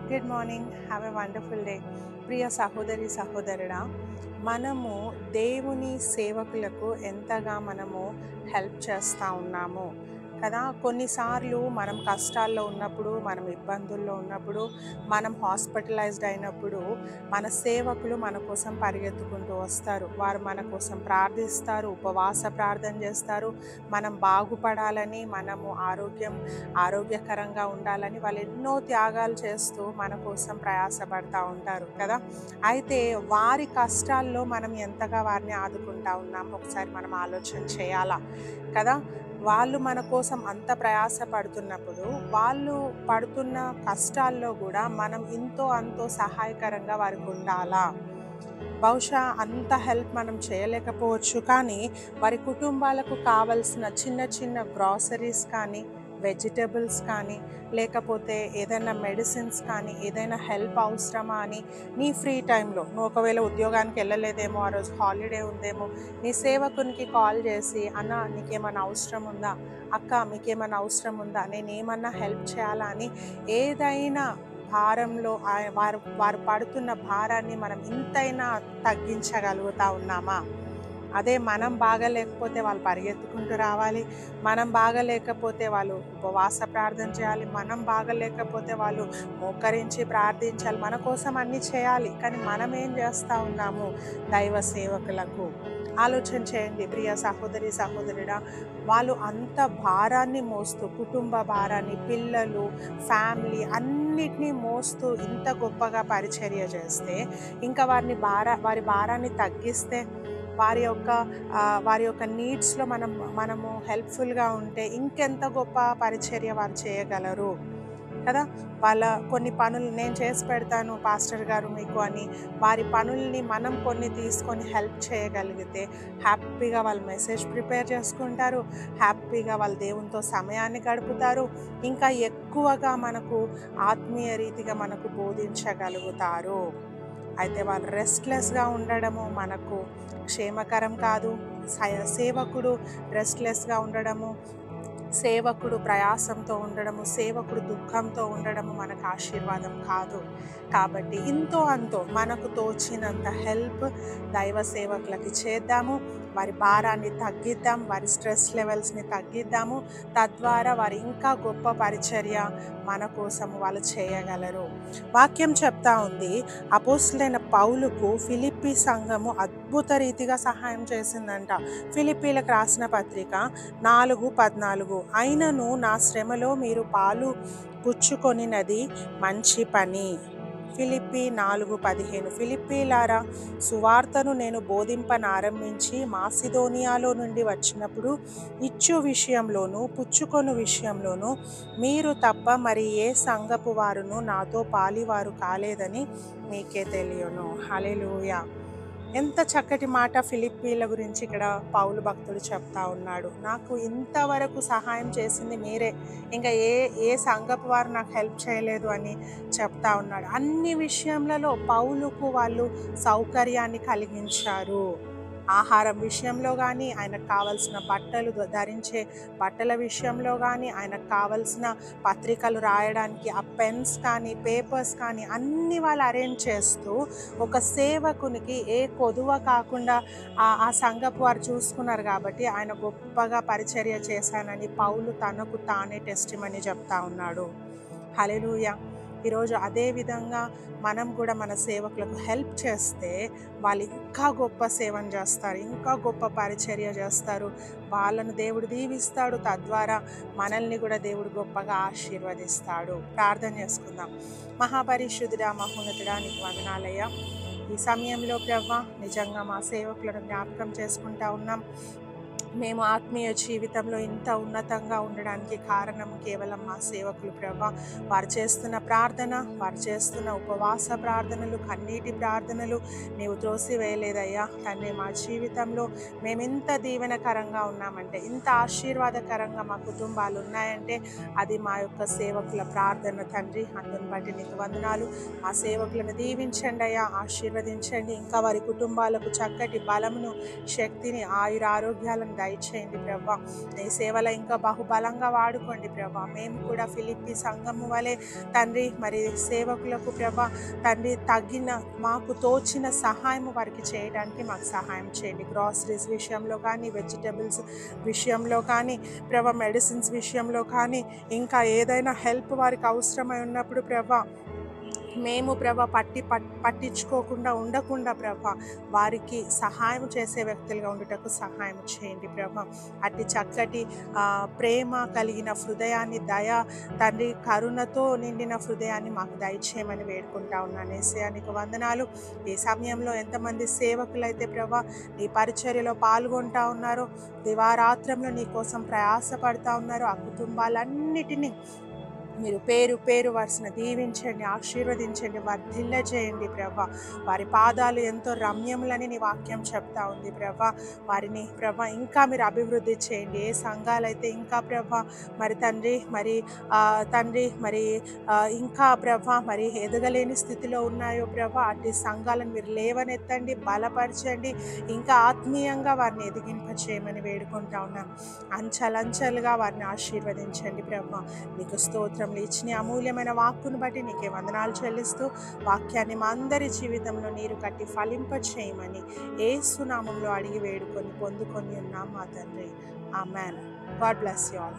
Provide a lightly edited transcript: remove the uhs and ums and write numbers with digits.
Good morning. Have a wonderful day. ప్రియ సహోదరి సహోదరుడా, మనము దేవుని సేవకులకు ఎంతగా మనము హెల్ప్ చేస్తూ ఉన్నాము కదా. కొన్నిసార్లు మనం కష్టాల్లో ఉన్నప్పుడు, మనం ఇబ్బందుల్లో ఉన్నప్పుడు, మనం హాస్పిటలైజ్డ్ అయినప్పుడు మన సేవకులు మన కోసం పరిగెత్తుకుంటూ వస్తారు. వారు మన కోసం ప్రార్థిస్తారు, ఉపవాస ప్రార్థన చేస్తారు. మనం బాగుపడాలని, మనము ఆరోగ్యకరంగా ఉండాలని వాళ్ళు ఎన్నో త్యాగాలు చేస్తూ మన కోసం ప్రయాసపడతా ఉంటారు కదా. అయితే వారి కష్టాల్లో మనం ఎంతగా వారిని ఆదుకుంటా ఉన్నాం ఒకసారి మనం ఆలోచన చేయాలా కదా. వాళ్ళు మన కోసం అంత ప్రయాస పడుతున్నప్పుడు, వాళ్ళు పడుతున్న కష్టాల్లో కూడా మనం ఇంతో అంతో సహాయకరంగా వారికి ఉండాలా. బహుశా అంత హెల్ప్ మనం చేయలేకపోవచ్చు, కానీ వారి కుటుంబాలకు కావలసిన చిన్న చిన్న గ్రాసరీస్ కానీ, వెజిటబుల్స్ కానీ, లేకపోతే ఏదైనా మెడిసిన్స్ కానీ, ఏదైనా హెల్ప్ అవసరమా అని నీ ఫ్రీ టైంలో, నువ్వు ఒకవేళ ఉద్యోగానికి వెళ్ళలేదేమో, ఆ రోజు హాలిడే ఉందేమో, నీ సేవకునికి కాల్ చేసి, అన్న నీకేమైనా అవసరం ఉందా, అక్క మీకేమైనా అవసరం ఉందా, నేను ఏమన్నా హెల్ప్ చేయాలా అని ఏదైనా భారంలో వారు పడుతున్న భారాన్ని మనం ఇంతైనా తగ్గించగలుగుతా ఉన్నామా. అదే మనం బాగలేకపోతే వాళ్ళు పరిగెత్తుకుంటూ రావాలి, మనం బాగలేకపోతే వాళ్ళు ఉపవాస ప్రార్థన చేయాలి, మనం బాగలేకపోతే వాళ్ళు మోకరించి ప్రార్థించాలి, మన కోసం అన్నీ చేయాలి. కానీ మనం ఏం చేస్తూ ఉన్నాము దైవ సేవకులకు? ఆలోచన చేయండి ప్రియ సహోదరి సహోదరుడా. వాళ్ళు అంత భారాన్ని మోస్తూ, కుటుంబ భారాన్ని, పిల్లలు, ఫ్యామిలీ అన్నిటినీ మోస్తూ ఇంత గొప్పగా పరిచర్య చేస్తే, ఇంకా వారి భారాన్ని తగ్గిస్తే, వారి యొక్క నీడ్స్లో మనము హెల్ప్ఫుల్గా ఉంటే ఇంకెంత గొప్ప పరిచర్య వారు చేయగలరు కదా. వాళ్ళ కొన్ని పనులు నేను చేసి పెడతాను పాస్టర్ గారు మీకు అని, వారి పనుల్ని మనం కొన్ని తీసుకొని హెల్ప్ చేయగలిగితే హ్యాపీగా వాళ్ళు మెసేజ్ ప్రిపేర్ చేసుకుంటారు, హ్యాపీగా వాళ్ళు దేవునితో సమయాన్ని గడుపుతారు, ఇంకా ఎక్కువగా మనకు ఆత్మీయ రీతిగా మనకు బోధించగలుగుతారు. అయితే వాళ్ళు రెస్ట్లెస్గా ఉండడము మనకు క్షేమకరం కాదు. సేవకుడు రెస్ట్లెస్గా ఉండడము, సేవకుడు ప్రయాసంతో ఉండడము, సేవకుడు దుఃఖంతో ఉండడము మనకు ఆశీర్వాదం కాదు. కాబట్టి ఇంతో అంతో మనకు తోచినంత హెల్ప్ దైవ సేవకులకి చేద్దాము. వారి భారాన్ని తగ్గిద్దాం, వారి స్ట్రెస్ లెవెల్స్ని తగ్గిద్దాము. తద్వారా వారు ఇంకా గొప్ప పరిచర్య మన కోసము వాళ్ళు చేయగలరు. వాక్యం చెప్తా ఉంది, అపోస్తలుడైన పౌలుకు ఫిలిప్పీ సంఘము అద్భుత రీతిగా సహాయం చేసిందంట. ఫిలిప్పీలకు రాసిన పత్రిక 4:14, అయినను నా శ్రమలో మీరు పాలు పుచ్చుకొనినది మంచి పని. ఫిలిప్పీ 4:15, ఫిలిప్పీలారా, సువార్తను నేను బోధింపనారంభించి మాసిదోనియాలో నుండి వచ్చినప్పుడు ఇచ్చు విషయంలోనూ పుచ్చుకొను విషయంలోనూ మీరు తప్ప మరి ఏ సంఘపు వారును నాతో పాలివారు కాలేదని మీకే తెలియను. హల్లెలూయా. ఎంత చక్కటి మాట ఫిలిప్పీల గురించి ఇక్కడ పౌలు భక్తుడు చెప్తా ఉన్నాడు. నాకు ఇంతవరకు సహాయం చేసింది మీరే, ఇంకా ఏ సంఘపు వారు నాకు హెల్ప్ చేయలేదు అని చెప్తా ఉన్నాడు. అన్ని విషయంలో పౌలుకు వాళ్ళు సౌకర్యాన్ని కలిగించారు. ఆహారం విషయంలో కానీ, ఆయనకు కావలసిన ధరించే బట్టల విషయంలో కానీ, ఆయనకు కావలసిన పత్రికలు రాయడానికి ఆ పెన్స్ కానీ, పేపర్స్ కానీ అన్నీ వాళ్ళు అరేంజ్ చేస్తూ ఒక సేవకునికి ఏ కొదువ కాకుండా ఆ సంఘపు వారు చూసుకున్నారు. కాబట్టి ఆయన గొప్పగా పరిచర్య చేశానని పౌలు తనకు తానే టెస్టిమనీ చెప్తా ఉన్నాడు. హల్లెలూయా. ఈరోజు అదే విధంగా మనం కూడా మన సేవకులకు హెల్ప్ చేస్తే వాళ్ళు ఇంకా గొప్ప సేవను చేస్తారు, ఇంకా గొప్ప పరిచర్య చేస్తారు. వాళ్ళను దేవుడు దీవిస్తాడు, తద్వారా మనల్ని కూడా దేవుడు గొప్పగా ఆశీర్వదిస్తాడు. ప్రార్థన చేసుకుందాం. మహాపరిశుద్ధుడా, మహోన్నతుడా, నీకు వందనాలయ్యా. ఈ సమయంలో ప్రభువా, నిజంగా మా సేవకులను జ్ఞాపకం చేసుకుంటా ఉన్నాం. మేము ఆత్మీయ జీవితంలో ఇంత ఉన్నతంగా ఉండడానికి కారణం కేవలం మా సేవకులు ప్రభువా. వారు చేస్తున్న ప్రార్థన, వారు చేస్తున్న ఉపవాస ప్రార్థనలు, కన్నీటి ప్రార్థనలు నీవు త్రోసివేయలేదయ్యా తండ్రి. మా జీవితంలో మేము ఇంత దీవెనకరంగా ఉన్నామంటే, ఇంత ఆశీర్వాదకరంగా మా కుటుంబాలు ఉన్నాయంటే అది మా యొక్క సేవకుల ప్రార్థన తండ్రి. అందుని బట్టి నీకు వందనాలు. మా సేవకులను దీవించండి అయ్యా, ఆశీర్వదించండి. ఇంకా వారి కుటుంబాలకు చక్కటి బలమును, శక్తిని, ఆయురారోగ్యాలను దయచేయండి ప్రభా. నీ సేవలో ఇంకా బహుబలంగా వాడుకోండి ప్రభా. మేము కూడా ఫిలిప్పి సంఘము వలె తండ్రి మరి సేవకులకు ప్రభా తండ్రి తగిన మాకు తోచిన సహాయం వారికి చేయడానికి మాకు సహాయం చేయండి. గ్రాసరీస్ విషయంలో కానీ, వెజిటబుల్స్ విషయంలో కానీ ప్రభా, మెడిసిన్స్ విషయంలో కానీ, ఇంకా ఏదైనా హెల్ప్ వారికి అవసరమై ఉన్నప్పుడు ప్రభా మేము ప్రభా పట్టించుకోకుండా ఉండకుండా ప్రభా వారికి సహాయం చేసే వ్యక్తులుగా ఉండుటకు సహాయం చేయండి ప్రభా. అట్టి చక్కటి ప్రేమ కలిగిన హృదయాన్ని, దయ తండ్రి కరుణతో నిండిన హృదయాన్ని మాకు దయచేయమని వేడుకుంటా ఉన్నాను. యేసయ్యానికి వందనాలు. ఈ సమయంలో ఎంతమంది సేవకులైతే ప్రభా నీ పరిచర్యలో పాల్గొంటా ఉన్నారో, దివారాత్రంలో నీ కోసం ప్రయాసపడతా ఉన్నారో, ఆ కుటుంబాలన్నిటినీ మీరు పేరు పేరు వరుసన దీవించండి, ఆశీర్వదించండి, వర్ధిల్ల చేయండి ప్రభా. వారి పాదాలు ఎంతో రమ్యములని నీ వాక్యం చెప్తా ఉంది ప్రభా. వారిని ప్రభా ఇంకా మీరు అభివృద్ధి చేయండి. ఏ సంఘాలైతే ఇంకా ప్రభా మరి తండ్రి మరి ఇంకా ప్రభా మరి ఎదగలేని స్థితిలో ఉన్నాయో ప్రభా, అట్టి సంఘాలను మీరు లేవనెత్తండి, బలపరచండి, ఇంకా ఆత్మీయంగా వారిని ఎదిగింప చేయమని వేడుకుంటా ఉన్నాం. అంచలంచలుగా వారిని ఆశీర్వదించండి ప్రభా. నీకు స్తోత్రం. ఇచ్చిన అమూల్యమైన వాక్కును బట్టి నీకే వందనాలు చెల్లిస్తూ వాక్యాన్ని మా అందరి జీవితంలో నీరు కట్టి ఫలింప చేయమని యేసు నామములో అడిగి వేడుకొని పొందుకొని ఉన్నాం మా తండ్రి. Amen. God bless you all.